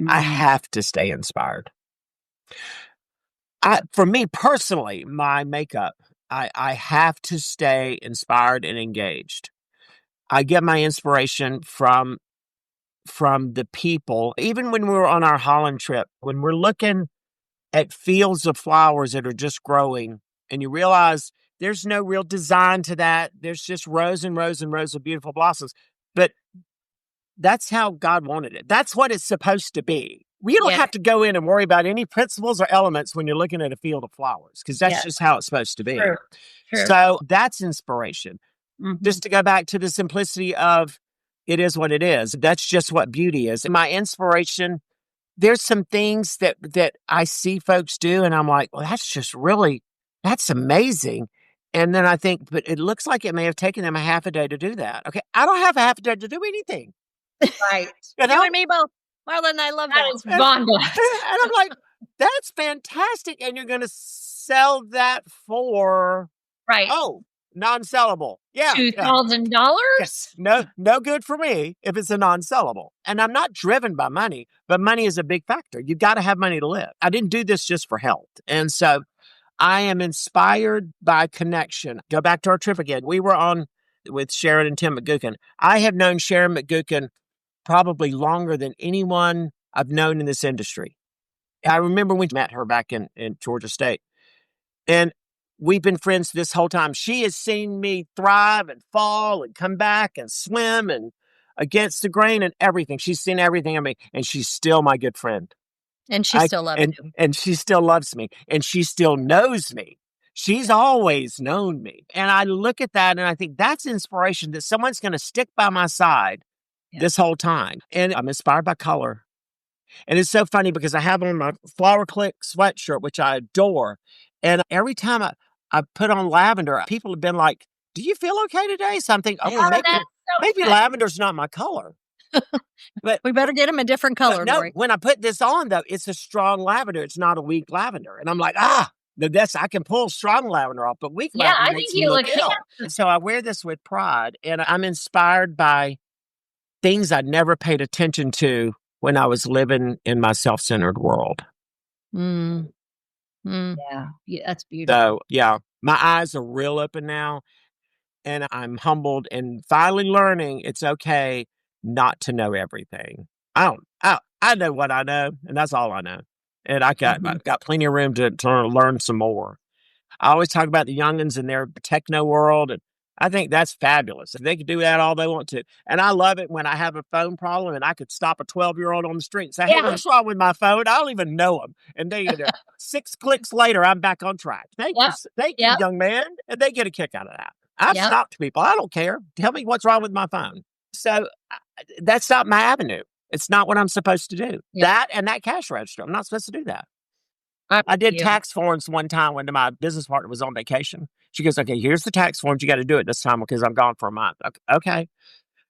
I have to stay inspired. For me personally, my makeup, I have to stay inspired and engaged. I get my inspiration from the people. Even when we were on our Holland trip, when we're looking at fields of flowers that are just growing, and you realize there's no real design to that. There's just rows and rows and rows of beautiful blossoms. But that's how God wanted it. That's what it's supposed to be. We don't have to go in and worry about any principles or elements when you're looking at a field of flowers, because that's just how it's supposed to be. True. So that's inspiration. Mhm. Just to go back to the simplicity of it is what it is. That's just what beauty is. And my inspiration, there's some things that I see folks do, and I'm like, well, that's amazing. And then I think, but it looks like it may have taken them a half a day to do that. Okay, I don't have a half a day to do anything. Right. You know? You and me both. Marlon, I love that. That is Vonda. And I'm like, that's fantastic. And you're going to sell that for, Right. non-sellable. Yeah. $2,000? Yes. No good for me if it's a non-sellable. And I'm not driven by money, but money is a big factor. You got to have money to live. I didn't do this just for health. And so I am inspired by connection. Go back to our trip again. We were on with Sharon and Tim McGuckin. I have known Sharon McGuckin probably longer than anyone I've known in this industry. I remember we met her back in Georgia State. And we've been friends this whole time. She has seen me thrive and fall and come back and swim and against the grain and everything. She's seen everything in me, and she's still my good friend. And she still loves you. And she still loves me, and she still knows me. She's always known me. And I look at that and I think that's inspiration, that someone's going to stick by my side this whole time. And I'm inspired by color. And it's so funny because I have on my Flower Click sweatshirt, which I adore. And every time I put on lavender, people have been like, do you feel okay today? Something, maybe lavender's not my color. But we better get him a different color. No, Lori. when I put this on, though, it's a strong lavender. It's not a weak lavender. And I'm like, I can pull strong lavender off, but weak lavender makes me look ill. And so I wear this with pride, and I'm inspired by things I never paid attention to when I was living in my self-centered world. Mm. Yeah, that's beautiful. So, yeah, my eyes are real open now, and I'm humbled and finally learning it's okay not to know everything. I know what I know, and that's all I know. And I've got plenty of room to learn some more. I always talk about the youngins in their techno world, and I think that's fabulous. If they could do that all they want to. And I love it when I have a phone problem and I could stop a 12-year-old on the street and say, hey, what's wrong with my phone? I don't even know them. And they 6 clicks later, I'm back on track. Thank you, young man. And they get a kick out of that. I've stopped people. I don't care. Tell me what's wrong with my phone. So that's not my avenue. It's not what I'm supposed to do. That and that cash register. I'm not supposed to do that. I did tax forms one time when my business partner was on vacation. She goes, okay, here's the tax forms. You got to do it this time because I'm gone for a month. Okay.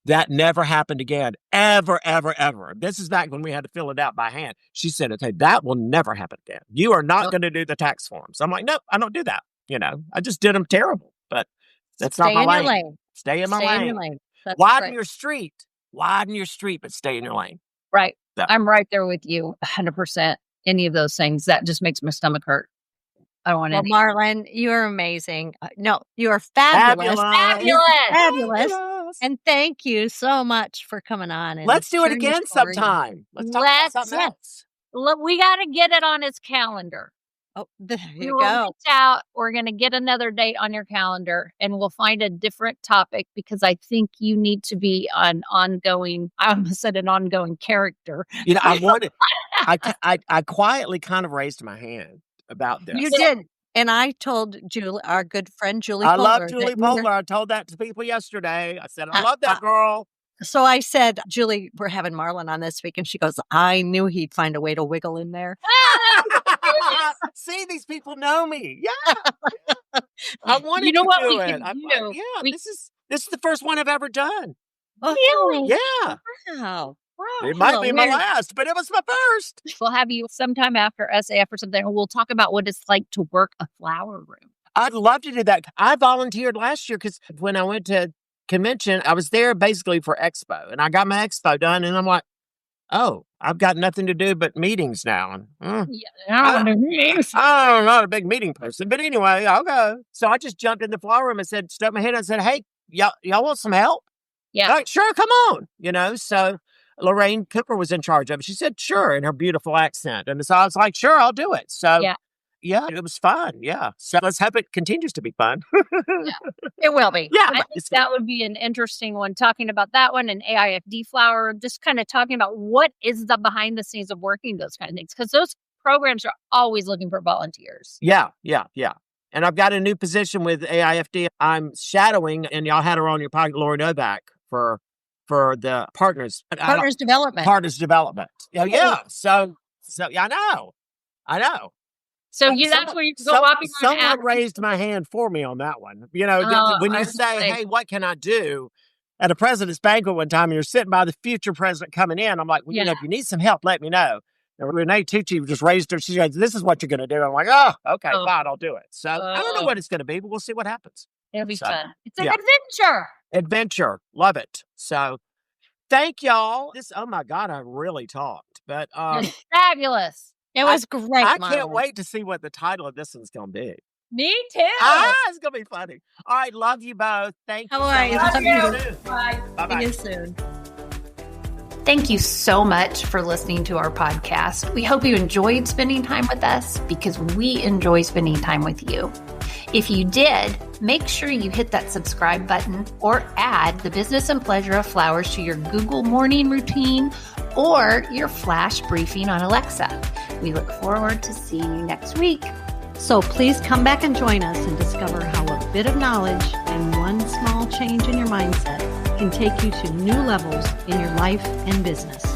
That never happened again. Ever, ever, ever. This is back when we had to fill it out by hand. She said, okay, that will never happen again. You are not going to do the tax forms. I'm like, no, I don't do that. I just did them terrible, but that's not my lane. Stay in my lane. Widen your street, but stay in your lane. Right. So. I'm right there with you 100%. Any of those things, that just makes my stomach hurt. I don't want to. Well, Marlin, you are amazing. No, you are fabulous. Fabulous. And thank you so much for coming on. And let's do it again sometime. Let's talk about something else. Look, we got to get it on his calendar. Oh, there We you will go. reach out. We're going to get another date on your calendar and we'll find a different topic because I think you need to be an ongoing, I almost said an ongoing character. You know, I quietly kind of raised my hand about this. You did. And I told Julie, our good friend Julie I Polar, love that Julie you were- Polar. I told that to people yesterday. I said, I Uh, love that girl. So I said, Julie, we're having Marlin on this week. And she goes, I knew he'd find a way to wiggle in there. See, these people know me. Yeah. I wanted You know to what do we it. can I'm do? like, yeah, We- this is the first one I've ever done. Oh, Yeah. wow. It might be my Well, last, but it was my first. We'll have you sometime after SAF or something. And we'll talk about what it's like to work a flower room. I'd love to do that. I volunteered last year because when I went to convention, I was there basically for expo, and I got my expo done, and I'm like, oh, I've got nothing to do but meetings now. Yeah, I'm not a big meeting person, but anyway, I'll go. So I just jumped in the flower room and said, stuck my head and said, hey, y'all want some help? Yeah. Like, sure, come on. So Lorraine Cooper was in charge of it. She said, sure, in her beautiful accent. And so I was like, sure, I'll do it. So yeah, it was fun. Yeah. So let's hope it continues to be fun. It will be. Yeah, I think that would be an interesting one, talking about that one and AIFD flower, just kind of talking about what is the behind the scenes of working those kind of things. Because those programs are always looking for volunteers. Yeah. And I've got a new position with AIFD. I'm shadowing, and y'all had her on your podcast, Lori Novak, for the partners development. Partners development. Yeah. So yeah, I know. So that's where you can go walking around. Someone raised my hand for me on that one. When you say, hey, what can I do? At a president's banquet one time, and you're sitting by the future president coming in, I'm like, well, if you need some help, let me know. And Renee Tucci just raised her. She goes, this is what you're going to do. I'm like, oh, okay, fine, I'll do it. So I don't know what it's going to be, but we'll see what happens. It'll be fun. It's an adventure. Love it. So thank y'all. Oh my God, I really talked, but it's fabulous. It was great. I can't wait to see what the title of this one's going to be. Me too. It's going to be funny. All right. Love you both. Thank you. Love you. Bye-bye. See you soon. Thank you so much for listening to our podcast. We hope you enjoyed spending time with us because we enjoy spending time with you. If you did, make sure you hit that subscribe button or add the business and pleasure of flowers to your Google morning routine or your flash briefing on Alexa. We look forward to seeing you next week. So please come back and join us and discover how a bit of knowledge and one small change in your mindset can take you to new levels in your life and business.